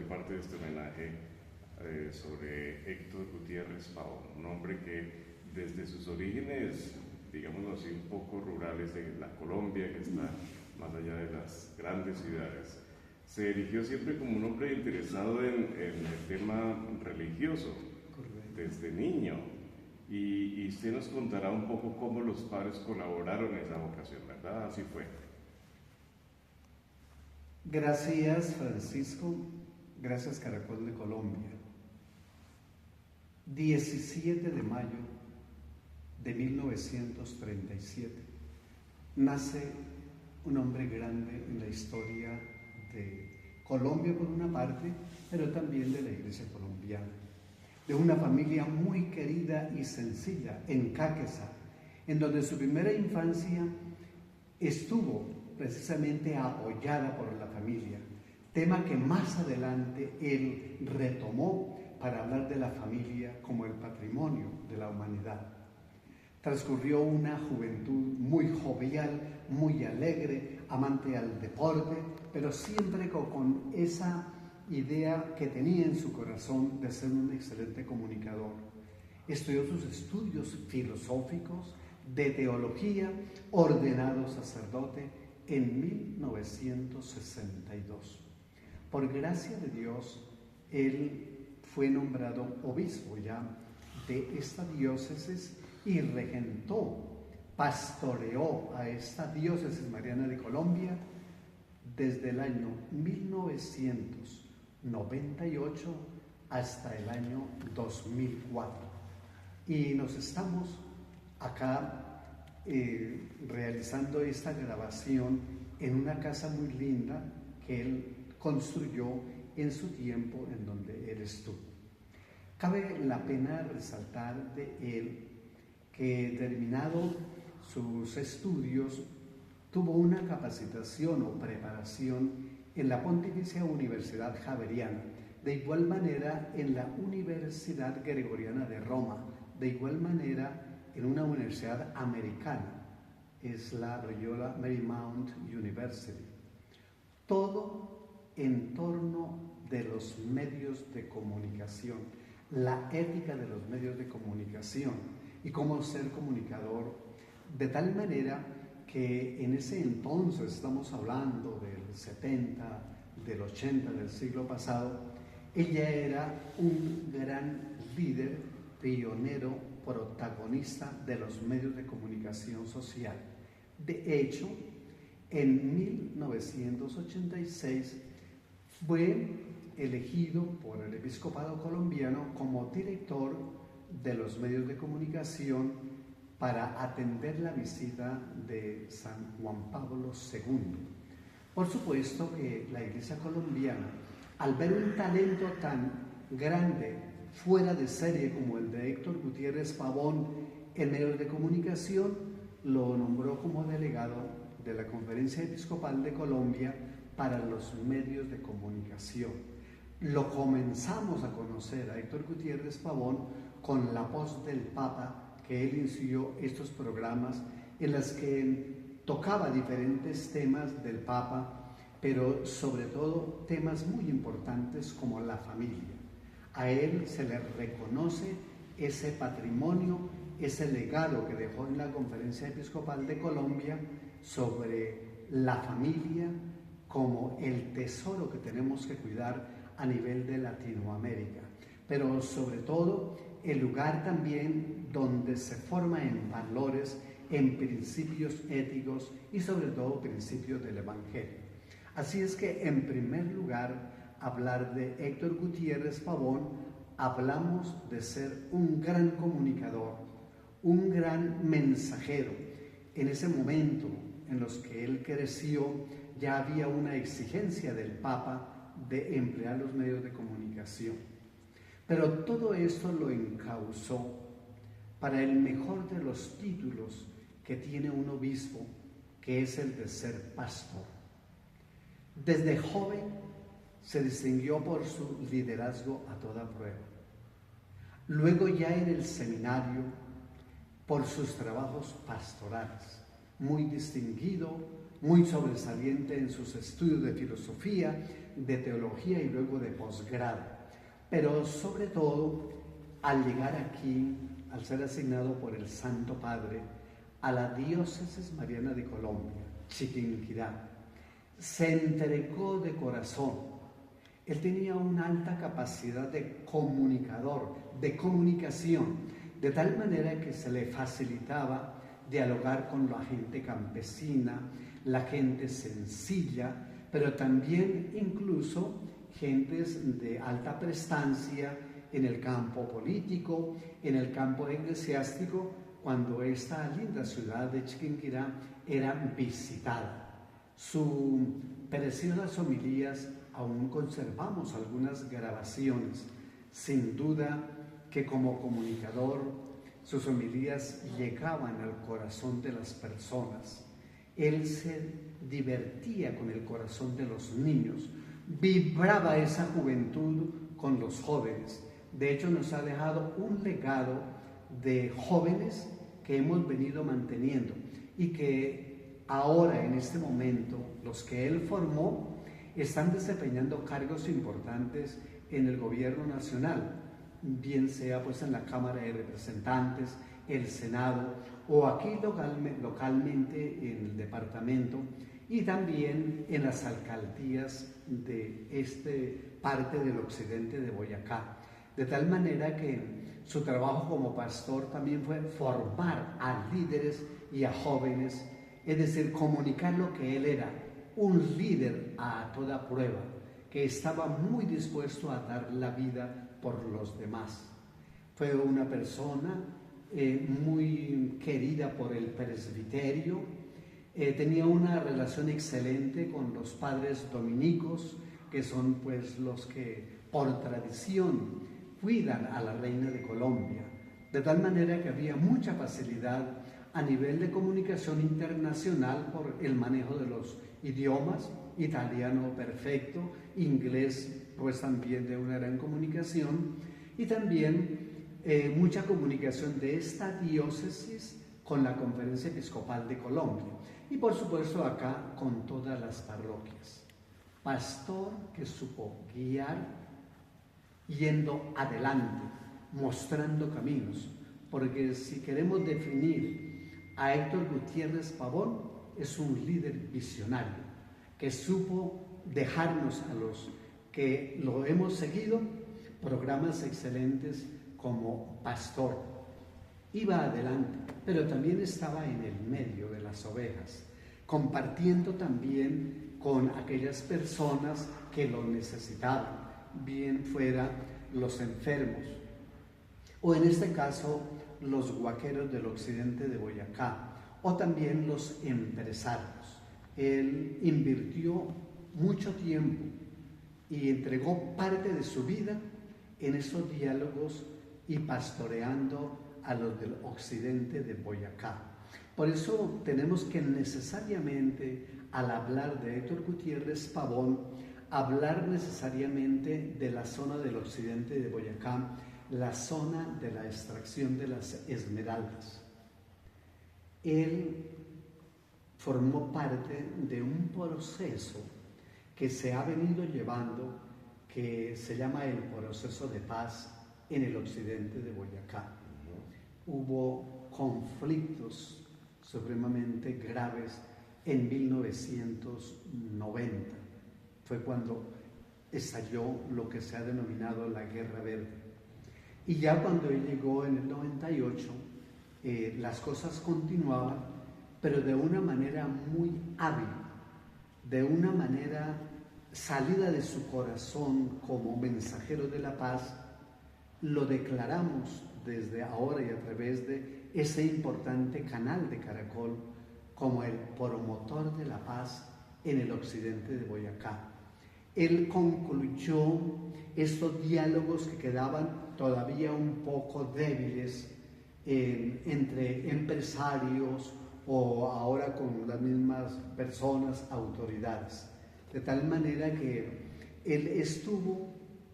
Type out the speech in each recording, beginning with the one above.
parte de este homenaje sobre Héctor Gutiérrez Pavón, un hombre que desde sus orígenes, digámoslo así, un poco rurales de la Colombia, que está más allá de las grandes ciudades, se erigió siempre como un hombre interesado en el tema religioso, desde niño. Y usted nos contará un poco cómo los padres colaboraron en esa vocación, ¿verdad? Así fue. Gracias, Francisco. Gracias, Caracol de Colombia. 17 de mayo de 1937 nace un hombre grande en la historia de Colombia por una parte, pero también de la Iglesia colombiana, de una familia muy querida y sencilla en Cáqueza, en donde su primera infancia estuvo precisamente apoyada por la familia, tema que más adelante él retomó para hablar de la familia como el patrimonio de la humanidad. Transcurrió una juventud muy jovial, muy alegre, amante al deporte, pero siempre con esa idea que tenía en su corazón de ser un excelente comunicador. Estudió sus estudios filosóficos, de teología, ordenado sacerdote en 1962. Por gracia de Dios, él fue nombrado obispo ya de esta diócesis y regentó, pastoreó a esta diócesis mariana de Colombia desde el año 1998 hasta el año 2004. Y nos estamos acá realizando esta grabación en una casa muy linda que él construyó en su tiempo en donde él estuvo. Cabe la pena resaltar de él que terminado sus estudios tuvo una capacitación o preparación en la Pontificia Universidad Javeriana, de igual manera en la Universidad Gregoriana de Roma, de igual manera en una universidad americana, es la Loyola Marymount University. Todo en torno de los medios de comunicación, la ética de los medios de comunicación y cómo ser comunicador, de tal manera que en ese entonces, estamos hablando del 70, del 80 del siglo pasado, ella era un gran líder, pionero, protagonista de los medios de comunicación social. De hecho, en 1986 fue elegido por el episcopado colombiano como director de los medios de comunicación para atender la visita de San Juan Pablo II. Por supuesto que la Iglesia colombiana, al ver un talento tan grande, fuera de serie como el de Héctor Gutiérrez Pavón en medios de comunicación, lo nombró como delegado de la Conferencia Episcopal de Colombia para los medios de comunicación. Lo comenzamos a conocer a Héctor Gutiérrez Pavón con la voz del Papa, que él inició estos programas en los que tocaba diferentes temas del Papa, pero sobre todo temas muy importantes como la familia. A él se le reconoce ese patrimonio, ese legado que dejó en la Conferencia Episcopal de Colombia sobre la familia como el tesoro que tenemos que cuidar a nivel de Latinoamérica, pero sobre todo el lugar también donde se forma en valores, en principios éticos y sobre todo principios del Evangelio. Así es que en primer lugar, hablar de Héctor Gutiérrez Pavón, hablamos de ser un gran comunicador, un gran mensajero. En ese momento en los que él creció, ya había una exigencia del Papa de emplear los medios de comunicación. Pero todo esto lo encauzó para el mejor de los títulos que tiene un obispo, que es el de ser pastor. Desde joven se distinguió por su liderazgo a toda prueba. Luego ya en el seminario, por sus trabajos pastorales, muy distinguido, muy sobresaliente en sus estudios de filosofía, de teología y luego de posgrado. Pero sobre todo, al llegar aquí, al ser asignado por el Santo Padre a la Diócesis Mariana de Colombia, Chiquinquirá, se entregó de corazón. Él tenía una alta capacidad de comunicador, de comunicación, de tal manera que se le facilitaba dialogar con la gente campesina, la gente sencilla, pero también incluso gentes de alta prestancia en el campo político, en el campo eclesiástico, cuando esta linda ciudad de Chiquinquirá era visitada. Su preciosas homilías, aún conservamos algunas grabaciones. Sin duda que como comunicador sus homilías llegaban al corazón de las personas. Él se divertía con el corazón de los niños, vibraba esa juventud con los jóvenes. De hecho, nos ha dejado un legado de jóvenes que hemos venido manteniendo y que ahora, en este momento, los que él formó están desempeñando cargos importantes en el gobierno nacional, bien sea pues en la Cámara de Representantes, el Senado o aquí localmente en el departamento y también en las alcaldías de parte del occidente de Boyacá. De tal manera que su trabajo como pastor también fue formar a líderes y a jóvenes, es decir, comunicar lo que él era, un líder a toda prueba, que estaba muy dispuesto a dar la vida por los demás. Fue una persona muy querida por el presbiterio, tenía una relación excelente con los padres dominicos, que son pues los que por tradición cuidan a la reina de Colombia, de tal manera que había mucha facilidad a nivel de comunicación internacional por el manejo de los idiomas, italiano perfecto, inglés pues también de una gran comunicación, y también mucha comunicación de esta diócesis con la Conferencia Episcopal de Colombia y por supuesto acá con todas las parroquias. Pastor que supo guiar yendo adelante, mostrando caminos, porque si queremos definir a Héctor Gutiérrez Pavón, es un líder visionario que supo dejarnos a los que lo hemos seguido programas excelentes como pastor. Iba adelante, pero también estaba en el medio de las ovejas, compartiendo también con aquellas personas que lo necesitaban, bien fuera los enfermos, o en este caso los huaqueros del occidente de Boyacá, o también los empresarios. Él invirtió mucho tiempo y entregó parte de su vida en esos diálogos y pastoreando a los del occidente de Boyacá. Por eso tenemos que necesariamente, al hablar de Héctor Gutiérrez Pavón, hablar necesariamente de la zona del occidente de Boyacá, la zona de la extracción de las esmeraldas. Él formó parte de un proceso que se ha venido llevando, que se llama el proceso de paz en el occidente de Boyacá. Hubo conflictos supremamente graves en 1990. Fue cuando estalló lo que se ha denominado la Guerra Verde. Y ya cuando él llegó en el 98, las cosas continuaban, pero de una manera muy hábil, de una manera salida de su corazón como mensajero de la paz. Lo declaramos desde ahora y a través de ese importante canal de Caracol como el promotor de la paz en el occidente de Boyacá. Él concluyó estos diálogos que quedaban todavía un poco débiles entre empresarios o ahora con las mismas personas, autoridades. De tal manera que él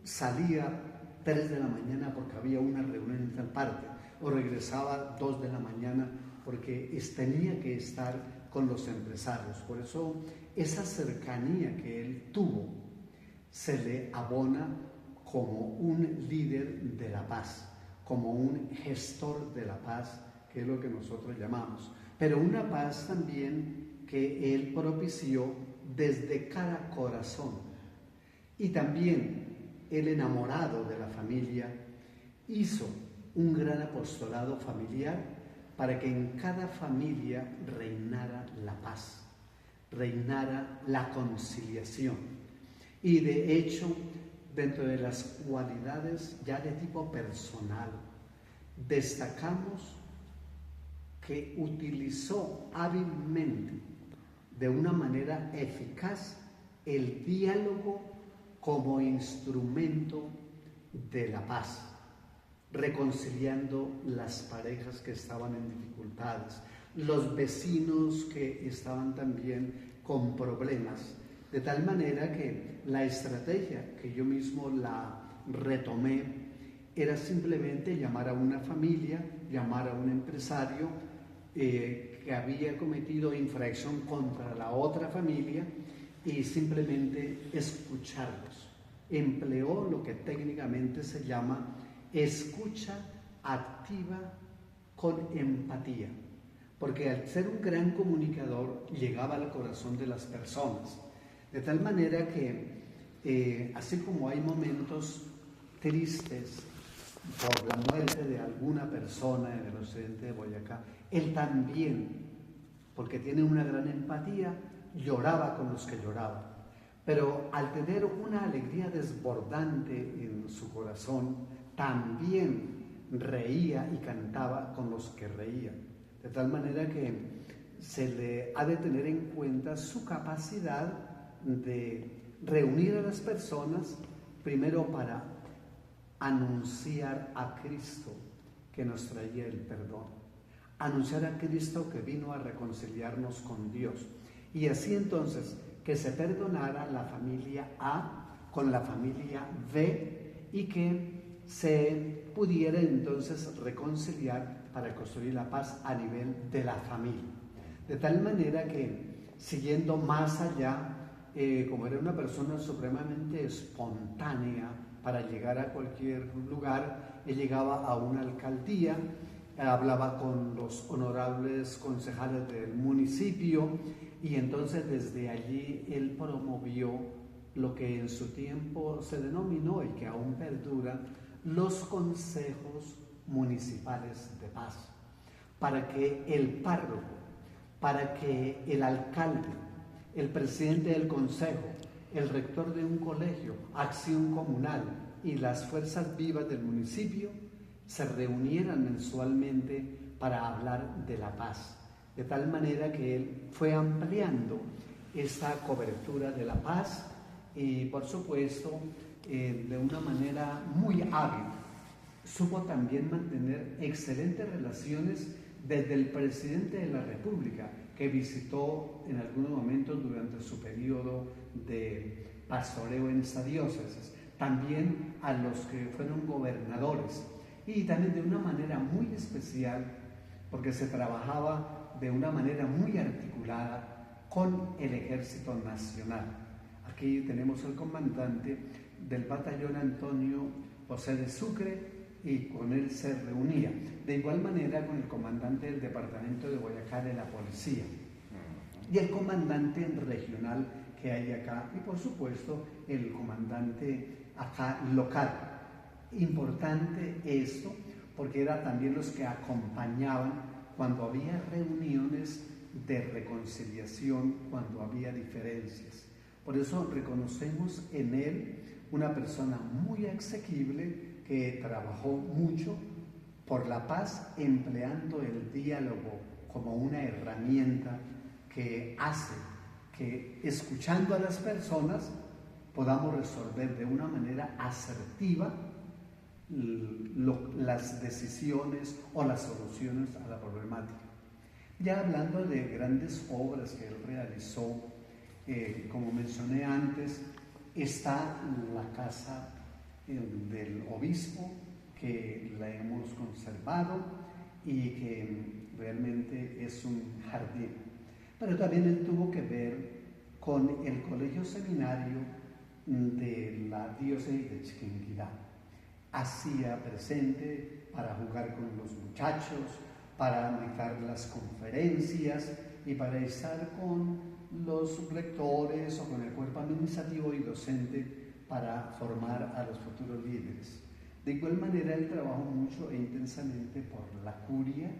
salía 3 de la mañana porque había una reunión en tal parte, o regresaba 2 de la mañana porque tenía que estar con los empresarios. Por eso esa cercanía que él tuvo se le abona como un líder de la paz, como un gestor de la paz, que es lo que nosotros llamamos. Pero una paz también que él propició desde cada corazón. Y también el enamorado de la familia hizo un gran apostolado familiar para que en cada familia reinara la paz, reinara la conciliación. Y de hecho, dentro de las cualidades ya de tipo personal, destacamos que utilizó hábilmente, de una manera eficaz, el diálogo como instrumento de la paz, reconciliando las parejas que estaban en dificultades, los vecinos que estaban también con problemas, de tal manera que la estrategia que yo mismo la retomé era simplemente llamar a una familia, llamar a un empresario que había cometido infracción contra la otra familia y simplemente escucharlos. Empleó lo que técnicamente se llama escucha activa con empatía, porque al ser un gran comunicador llegaba al corazón de las personas, de tal manera que así como hay momentos tristes por la muerte de alguna persona en el occidente de Boyacá, él también, porque tiene una gran empatía, lloraba con los que lloraban. Pero al tener una alegría desbordante en su corazón, también reía y cantaba con los que reían. De tal manera que se le ha de tener en cuenta su capacidad de reunir a las personas, primero para anunciar a Cristo que nos traía el perdón, anunciar a Cristo que vino a reconciliarnos con Dios, y así entonces que se perdonara la familia A con la familia B y que se pudiera entonces reconciliar para construir la paz a nivel de la familia. De tal manera que, siguiendo más allá, como era una persona supremamente espontánea para llegar a cualquier lugar, él llegaba a una alcaldía, hablaba con los honorables concejales del municipio y entonces desde allí él promovió lo que en su tiempo se denominó y que aún perdura, los consejos municipales de paz, para que el párroco, para que el alcalde, el presidente del consejo, el rector de un colegio, acción comunal y las fuerzas vivas del municipio se reunieran mensualmente para hablar de la paz, de tal manera que él fue ampliando esta cobertura de la paz y, por supuesto, de una manera muy hábil, supo también mantener excelentes relaciones desde el presidente de la República, que visitó en algunos momentos durante su periodo de pastoreo en esa diócesis, también a los que fueron gobernadores, y también de una manera muy especial, porque se trabajaba de una manera muy articulada con el Ejército Nacional. Aquí tenemos el comandante del batallón Antonio José de Sucre, y con él se reunía. De igual manera con el comandante del departamento de Boyacá de la policía y el comandante regional que hay acá y por supuesto el comandante acá local. Importante esto porque eran también los que acompañaban cuando había reuniones de reconciliación, cuando había diferencias. Por eso reconocemos en él una persona muy asequible que trabajó mucho por la paz, empleando el diálogo como una herramienta que hace que, escuchando a las personas, podamos resolver de una manera asertiva las decisiones o las soluciones a la problemática. Ya hablando de grandes obras que él realizó, como mencioné antes, está la casa del obispo, que la hemos conservado y que realmente es un jardín. Pero también él tuvo que ver con el colegio seminario de la diócesis de Chiquinquirá. Hacía presente para jugar con los muchachos, para dictar las conferencias y para estar con los rectores o con el cuerpo administrativo y docente para formar a los futuros líderes. De igual manera, él trabajó mucho e intensamente por la curia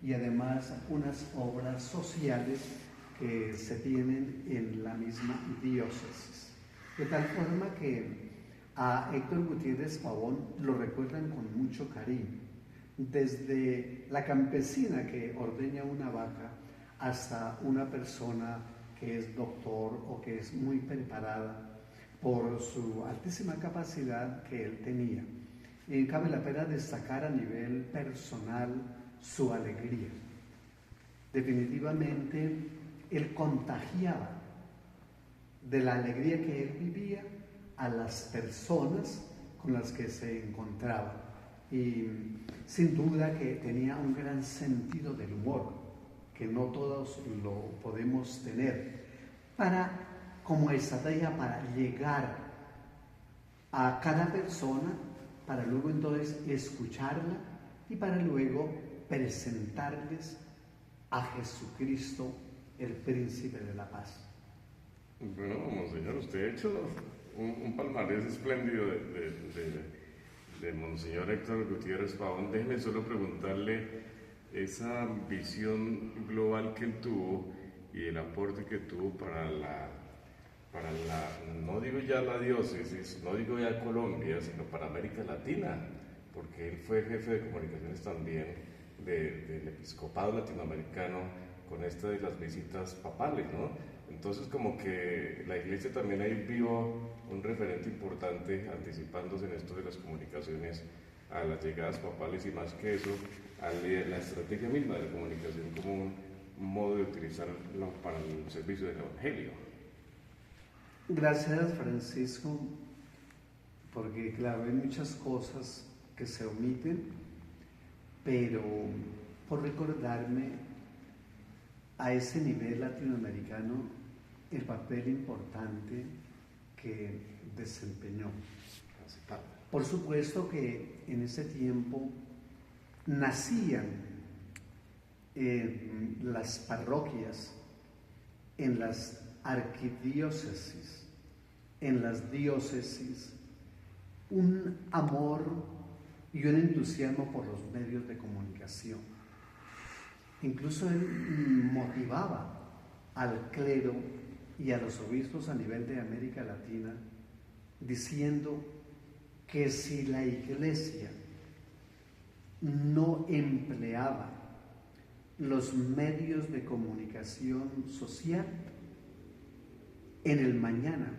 y además unas obras sociales que se tienen en la misma diócesis. De tal forma que a Héctor Gutiérrez Pavón lo recuerdan con mucho cariño, desde la campesina que ordeña una vaca hasta una persona que es doctor o que es muy preparada por su altísima capacidad que él tenía. Cabe la pena destacar a nivel personal su alegría. Definitivamente, él contagiaba de la alegría que él vivía a las personas con las que se encontraba. Y sin duda que tenía un gran sentido del humor, que no todos lo podemos tener, como estrategia para llegar a cada persona, para luego entonces escucharla y para luego presentarles a Jesucristo, el Príncipe de la Paz. Bueno, Monseñor, usted ha hecho un palmarés espléndido de Monseñor Héctor Gutiérrez Pavón. Déjeme solo preguntarle esa visión global que él tuvo y el aporte que tuvo para la, no digo ya la diócesis, no digo ya Colombia, sino para América Latina, porque él fue jefe de comunicaciones también del episcopado latinoamericano con esta de las visitas papales, ¿no? Entonces como que la iglesia también ahí vio un referente importante anticipándose en esto de las comunicaciones a las llegadas papales y más que eso, a la estrategia misma de la comunicación como un modo de utilizarlo para el servicio del Evangelio. Gracias, Francisco, porque claro, hay muchas cosas que se omiten, pero por recordarme a ese nivel latinoamericano el papel importante que desempeñó. Por supuesto que en ese tiempo nacían en las parroquias, en las arquidiócesis, en las diócesis, un amor y un entusiasmo por los medios de comunicación. Incluso él motivaba al clero y a los obispos a nivel de América Latina diciendo que si la iglesia no empleaba los medios de comunicación social, en el mañana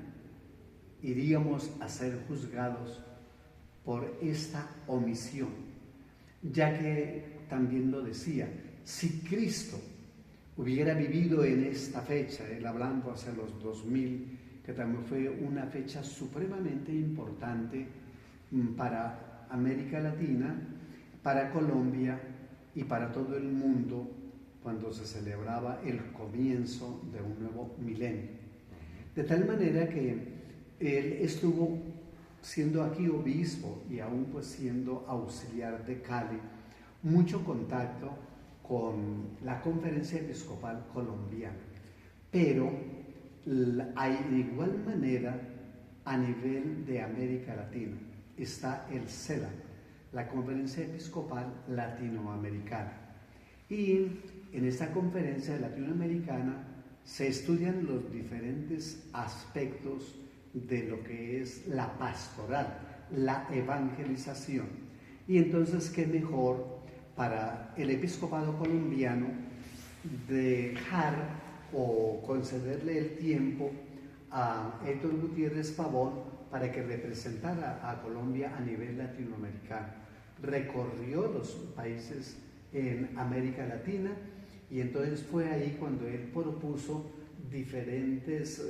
iríamos a ser juzgados por esta omisión, ya que también lo decía, si Cristo hubiera vivido en esta fecha, él hablando hacia los 2000, que también fue una fecha supremamente importante para América Latina, para Colombia y para todo el mundo, cuando se celebraba el comienzo de un nuevo milenio. De tal manera que él estuvo siendo aquí obispo y aún pues siendo auxiliar de Cali, mucho contacto con la Conferencia Episcopal Colombiana, pero hay de igual manera a nivel de América Latina está el CELAC, la Conferencia Episcopal Latinoamericana, y en esta conferencia latinoamericana se estudian los diferentes aspectos de lo que es la pastoral, la evangelización, y entonces qué mejor para el episcopado colombiano dejar o concederle el tiempo a Héctor Gutiérrez Pavón para que representara a Colombia a nivel latinoamericano. Recorrió los países en América Latina y entonces fue ahí cuando él propuso diferentes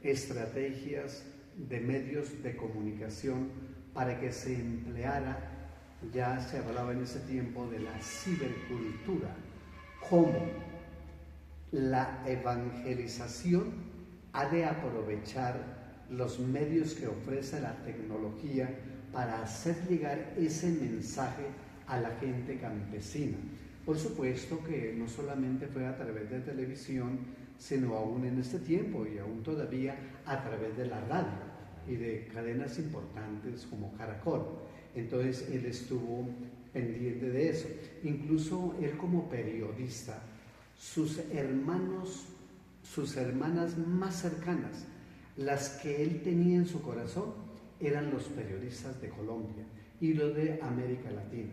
estrategias de medios de comunicación para que se empleara. Ya se hablaba en ese tiempo de la cibercultura, como la evangelización ha de aprovechar los medios que ofrece la tecnología para hacer llegar ese mensaje a la gente campesina. Por supuesto que no solamente fue a través de televisión, sino aún en este tiempo y aún todavía a través de la radio y de cadenas importantes como Caracol. Entonces él estuvo pendiente de eso. Incluso él como periodista, sus hermanas más cercanas, las que él tenía en su corazón, eran los periodistas de Colombia y los de América Latina.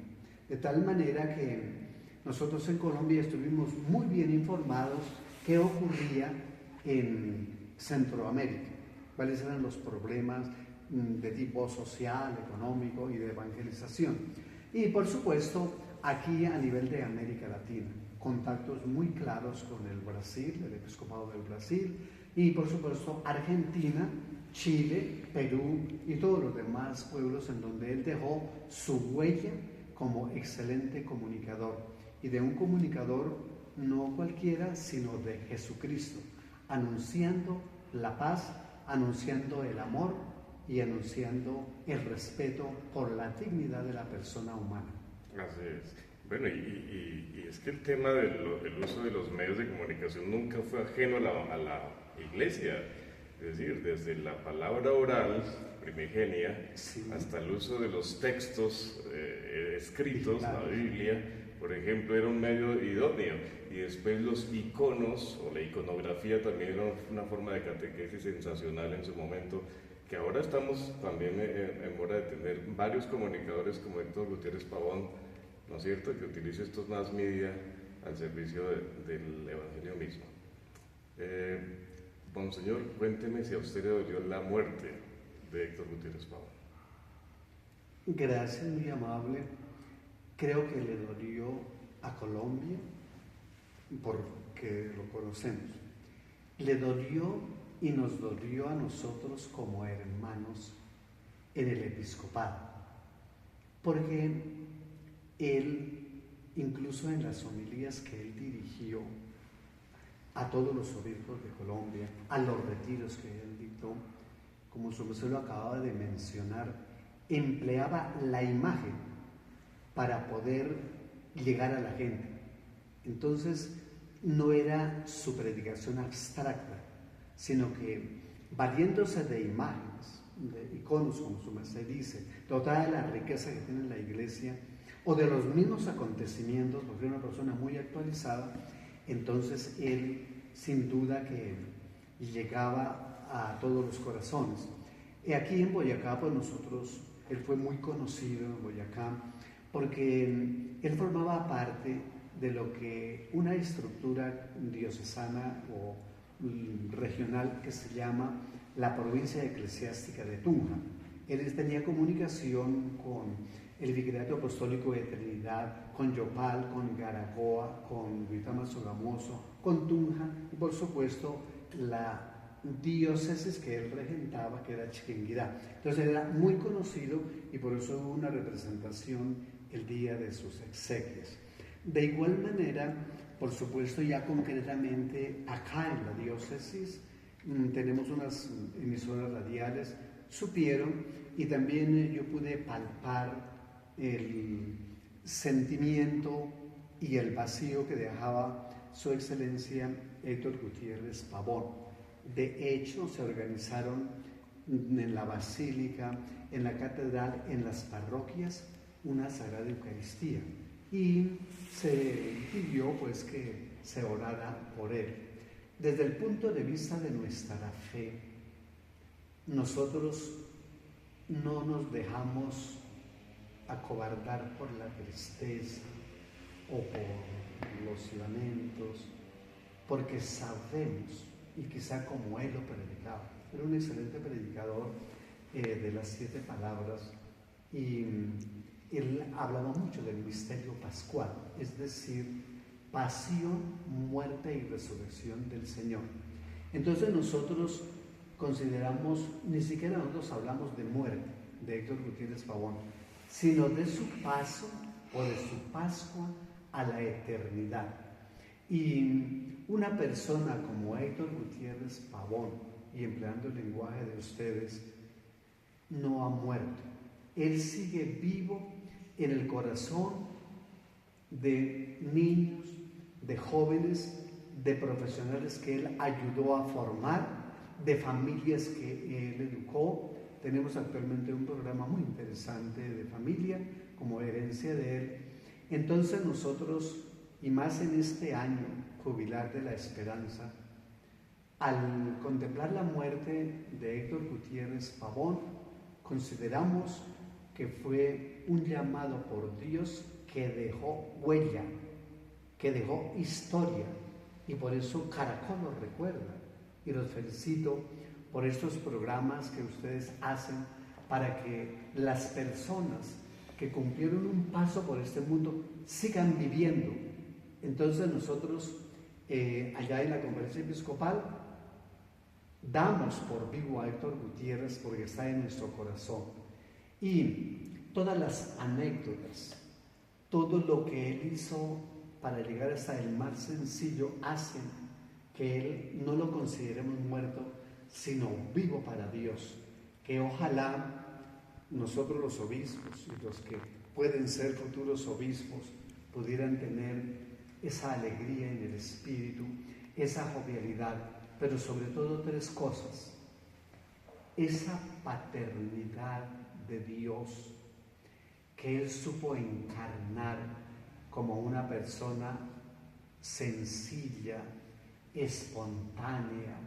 De tal manera que nosotros en Colombia estuvimos muy bien informados qué ocurría en Centroamérica, cuáles eran los problemas de tipo social, económico y de evangelización. Y por supuesto, aquí a nivel de América Latina, contactos muy claros con el Brasil, el Episcopado del Brasil, y por supuesto Argentina, Chile, Perú y todos los demás pueblos en donde él dejó su huella como excelente comunicador, y de un comunicador no cualquiera, sino de Jesucristo, anunciando la paz, anunciando el amor y anunciando el respeto por la dignidad de la persona humana. Así es. Bueno, y es que el tema del uso de los medios de comunicación nunca fue ajeno a la iglesia. Es decir, desde la palabra oral primigenia, sí, hasta el uso de los textos escritos, la Biblia, por ejemplo, era un medio idóneo. Y después los iconos o la iconografía también era una forma de catequesis sensacional en su momento, que ahora estamos también en hora de tener varios comunicadores como Héctor Gutiérrez Pavón, ¿no es cierto?, que utiliza estos mass media al servicio del Evangelio mismo. Monseñor, cuénteme si a usted le dolió la muerte de Héctor Gutiérrez Pavón. Gracias, muy amable. Creo que le dolió a Colombia porque lo conocemos. Le dolió y nos dolió a nosotros como hermanos en el episcopado, porque él, incluso en las homilías que él dirigió a todos los obispos de Colombia, a los retiros que él dictó, como su merced lo acababa de mencionar, empleaba la imagen para poder llegar a la gente. Entonces, no era su predicación abstracta, sino que valiéndose de imágenes, de iconos, como su merced dice, toda la riqueza que tiene la iglesia, o de los mismos acontecimientos, porque era una persona muy actualizada, entonces él sin duda que llegaba a todos los corazones. Y aquí en Boyacá, pues nosotros, él fue muy conocido en Boyacá, porque él formaba parte de lo que una estructura diocesana o regional que se llama la provincia eclesiástica de Tunja. Él tenía comunicación con el Vicariato Apostólico de Trinidad, con Yopal, con Garagoa, con Duitama Sogamoso, con Tunja y por supuesto la diócesis que él regentaba, que era Chiquinquirá. Entonces era muy conocido y por eso hubo una representación el día de sus exequias. De igual manera, por supuesto, ya concretamente acá en la diócesis tenemos unas emisoras radiales, supieron, y también yo pude palpar el sentimiento y el vacío que dejaba su excelencia Héctor Gutiérrez Pavón. De hecho, se organizaron en la basílica, en la catedral, en las parroquias, una Sagrada Eucaristía. Y se pidió pues que se orara por él. Desde el punto de vista de nuestra fe, nosotros no nos dejamos acobardar por la tristeza o por los lamentos, porque sabemos, y quizá como él lo predicaba, era un excelente predicador de las 7 palabras, y él hablaba mucho del misterio pascual, es decir, pasión, muerte y resurrección del Señor. Entonces nosotros consideramos, ni siquiera nosotros hablamos de muerte de Héctor Gutiérrez Pavón, sino de su paso o de su Pascua a la eternidad. Y una persona como Héctor Gutiérrez Pavón, y empleando el lenguaje de ustedes, no ha muerto. Él sigue vivo en el corazón de niños, de jóvenes, de profesionales que Él ayudó a formar, de familias que Él educó. Tenemos actualmente un programa muy interesante de familia como herencia de Él. Entonces nosotros, y más en este año jubilar de la esperanza, al contemplar la muerte de Héctor Gutiérrez Pavón, consideramos que fue un llamado por Dios que dejó huella, que dejó historia, y por eso Caracol los recuerda. Y los felicito por estos programas que ustedes hacen para que las personas que cumplieron un paso por este mundo sigan viviendo. Entonces nosotros allá en la conferencia episcopal damos por vivo a Héctor Gutiérrez porque está en nuestro corazón. Y todas las anécdotas, todo lo que él hizo para llegar hasta el más sencillo hacen que él no lo consideremos muerto, sino vivo para Dios. Que ojalá nosotros los obispos y los que pueden ser futuros obispos pudieran tener esa alegría en el espíritu, esa jovialidad, pero sobre todo tres cosas: esa paternidad de Dios que Él supo encarnar como una persona sencilla, espontánea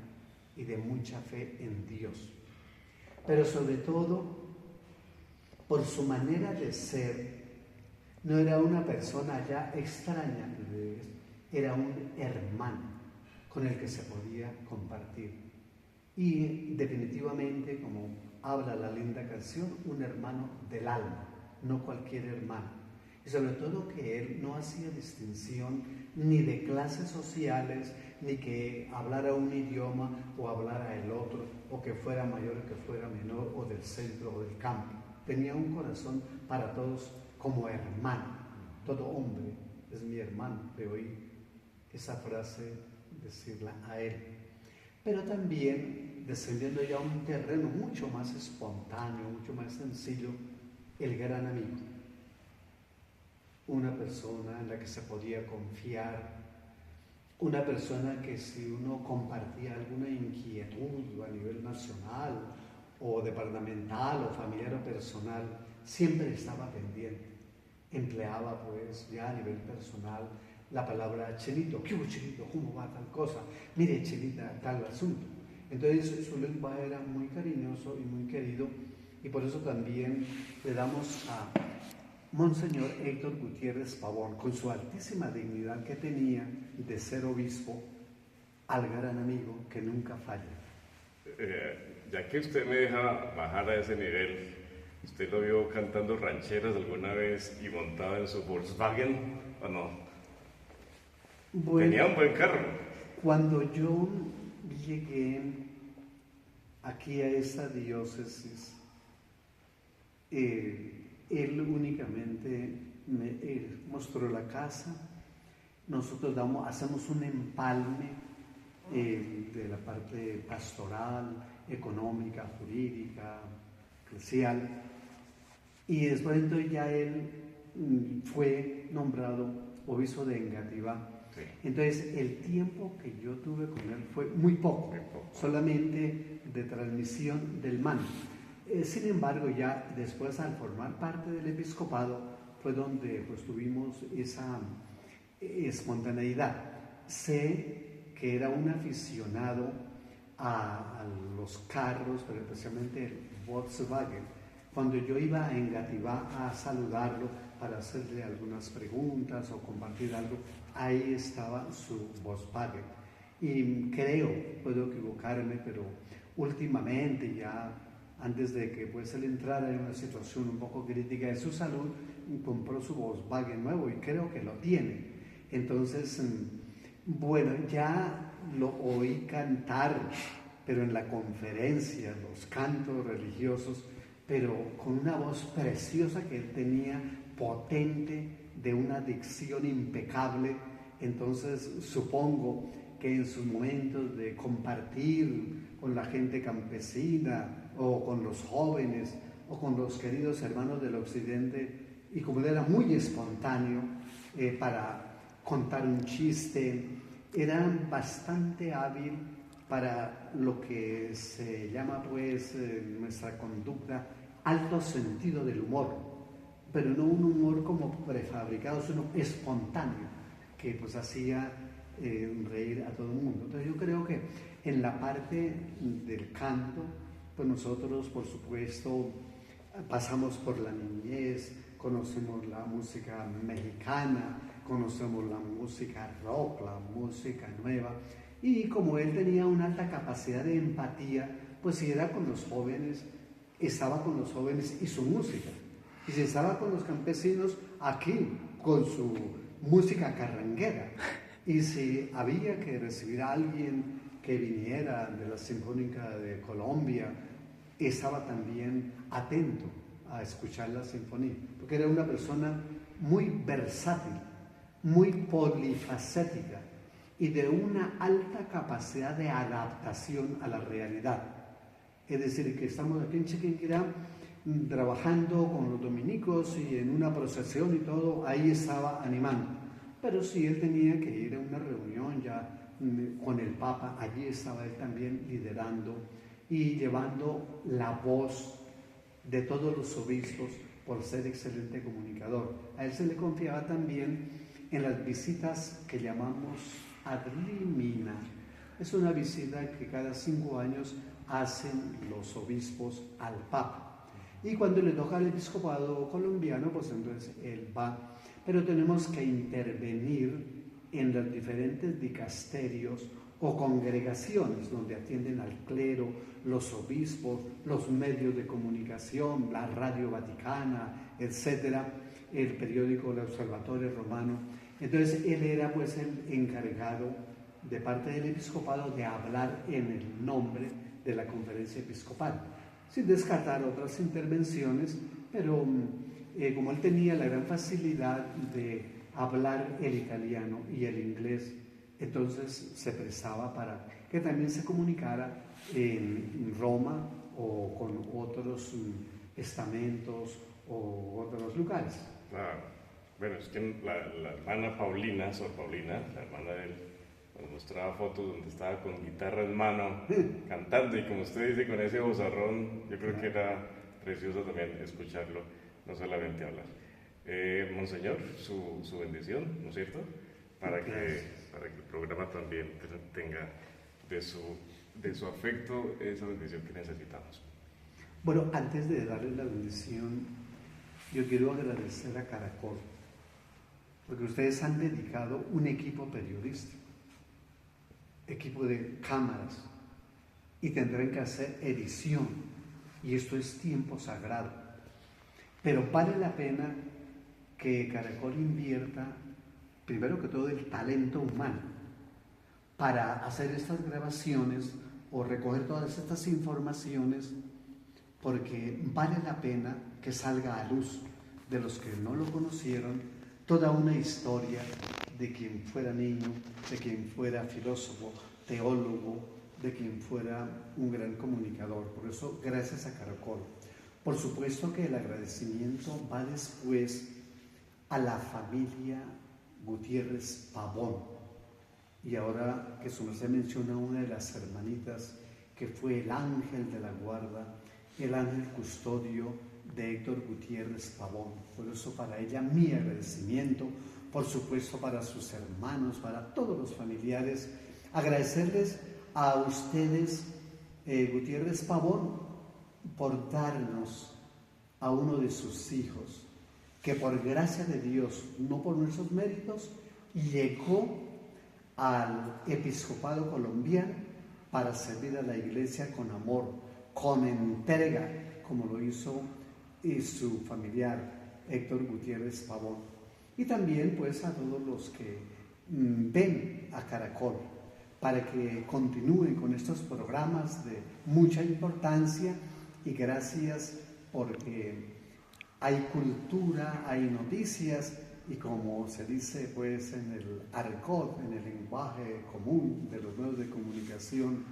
y de mucha fe en Dios, pero sobre todo por su manera de ser. No era una persona ya extraña, era un hermano con el que se podía compartir. Y definitivamente, como habla la linda canción, un hermano del alma, no cualquier hermano. Y sobre todo que él no hacía distinción ni de clases sociales, ni que hablara un idioma o hablara el otro, o que fuera mayor o que fuera menor, o del centro o del campo. Tenía un corazón para todos como hermano. Todo hombre es mi hermano. Le oí esa frase decirla a él. Pero también, descendiendo ya a un terreno mucho más espontáneo, mucho más sencillo, el gran amigo. Una persona en la que se podía confiar, una persona que si uno compartía alguna inquietud a nivel nacional o departamental o familiar o personal, siempre estaba pendiente. Empleaba pues ya a nivel personal la palabra Chelito. ¿Qué hubo, Chelito? ¿Cómo va tal cosa? Mire, Chelita, tal asunto. Entonces su lenguaje era muy cariñoso y muy querido, y por eso también le damos a Monseñor Héctor Gutiérrez Pavón, con su altísima dignidad que tenía de ser obispo, al gran amigo que nunca falla. Ya que usted me deja bajar a ese nivel, ¿usted lo vio cantando rancheras alguna vez y montado en su Volkswagen o no? Bueno, tenía un buen carro. Cuando yo llegué aquí a esta diócesis, él únicamente él mostró la casa. Nosotros hacemos un empalme de la parte pastoral, económica, jurídica, eclesial, y después entonces ya él fue nombrado obispo de Engativá. Sí. Entonces el tiempo que yo tuve con él fue muy poco, solamente de transmisión del manto. Sin embargo, ya después, al formar parte del episcopado, fue donde pues tuvimos esa espontaneidad. Sé que era un aficionado a los carros, pero especialmente el Volkswagen. Cuando yo iba a Engativá a saludarlo para hacerle algunas preguntas o compartir algo, ahí estaba su Volkswagen. Y creo, puedo equivocarme, pero últimamente ya, antes de que pues él entrara en una situación un poco crítica de su salud, compró su Volkswagen nuevo y creo que lo tiene. Entonces, bueno, ya lo oí cantar, pero en la conferencia, los cantos religiosos, pero con una voz preciosa que él tenía, potente, de una dicción impecable. Entonces, supongo que en sus momentos de compartir con la gente campesina o con los jóvenes o con los queridos hermanos del occidente, y como él era muy espontáneo para contar un chiste, era bastante hábil para lo que se llama pues en nuestra conducta alto sentido del humor, pero no un humor como prefabricado, sino espontáneo, que pues hacía reír a todo el mundo. Entonces yo creo que en la parte del canto, pues nosotros por supuesto pasamos por la niñez, conocemos la música mexicana, conocemos la música rock, la música nueva, y como él tenía una alta capacidad de empatía, pues si era con los jóvenes, estaba con los jóvenes y su música, y si estaba con los campesinos, aquí, con su música carranguera, y si había que recibir a alguien que viniera de la Sinfónica de Colombia, estaba también atento a escuchar la sinfonía, porque era una persona muy versátil, muy polifacética y de una alta capacidad de adaptación a la realidad. Es decir, que estamos aquí en Chiquinquirá trabajando con los dominicos y en una procesión y todo, ahí estaba animando. Pero si él tenía que ir a una reunión ya con el Papa, allí estaba él también liderando y llevando la voz de todos los obispos por ser excelente comunicador. A él se le confiaba también en las visitas que llamamos ad limina. Es una visita que cada 5 años hacen los obispos al Papa. Y cuando le toca al episcopado colombiano, pues entonces él va. Pero tenemos que intervenir en los diferentes dicasterios o congregaciones donde atienden al clero, los obispos, los medios de comunicación, la Radio Vaticana, etcétera, el periódico El Observatorio Romano. Entonces él era pues el encargado de parte del episcopado de hablar en el nombre de la conferencia episcopal, sin descartar otras intervenciones, pero como él tenía la gran facilidad de hablar el italiano y el inglés, entonces se prestaba para que también se comunicara en Roma o con otros estamentos o otros lugares. Claro. Bueno, es que la hermana Paulina, Sor Paulina, la hermana de él, nos mostraba fotos donde estaba con guitarra en mano, cantando, y como usted dice, con ese vozarrón, yo creo que era precioso también escucharlo, no solamente hablar. Monseñor, su bendición, ¿no es cierto? Para que el programa también tenga de su afecto esa bendición que necesitamos. Bueno, antes de darle la bendición, yo quiero agradecer a Caracol, porque ustedes han dedicado un equipo periodístico, equipo de cámaras, y tendrán que hacer edición, y esto es tiempo sagrado. Pero vale la pena que Caracol invierta, primero que todo, el talento humano para hacer estas grabaciones o recoger todas estas informaciones, porque vale la pena que salga a luz de los que no lo conocieron toda una historia de quien fuera niño, de quien fuera filósofo, teólogo, de quien fuera un gran comunicador. Por eso, gracias a Caracol. Por supuesto que el agradecimiento va después a la familia Gutiérrez Pavón. Y ahora que su merced menciona una de las hermanitas que fue el ángel de la guarda, el ángel custodio de Héctor Gutiérrez Pavón. Por eso para ella mi agradecimiento, por supuesto para sus hermanos, para todos los familiares. Agradecerles a ustedes, Gutiérrez Pavón, por darnos a uno de sus hijos, que por gracia de Dios, no por nuestros méritos, llegó al episcopado colombiano para servir a la iglesia con amor, con entrega, como lo hizo su familiar Héctor Gutiérrez Pavón. Y también pues a todos los que ven a Caracol, para que continúen con estos programas de mucha importancia, y gracias porque hay cultura, hay noticias, y como se dice pues en el argot, en el lenguaje común de los medios de comunicación,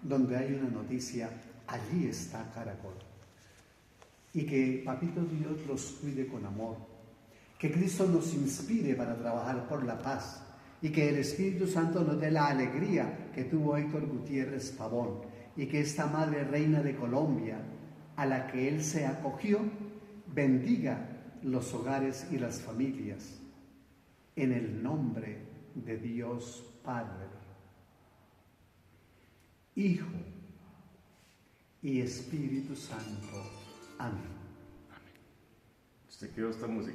donde hay una noticia, allí está Caracol. Y que Papito Dios los cuide con amor, que Cristo nos inspire para trabajar por la paz y que el Espíritu Santo nos dé la alegría que tuvo Héctor Gutiérrez Pavón y que esta Madre Reina de Colombia, a la que él se acogió, bendiga los hogares y las familias, en el nombre de Dios Padre, Hijo y Espíritu Santo. Amén. Se quedó esta música.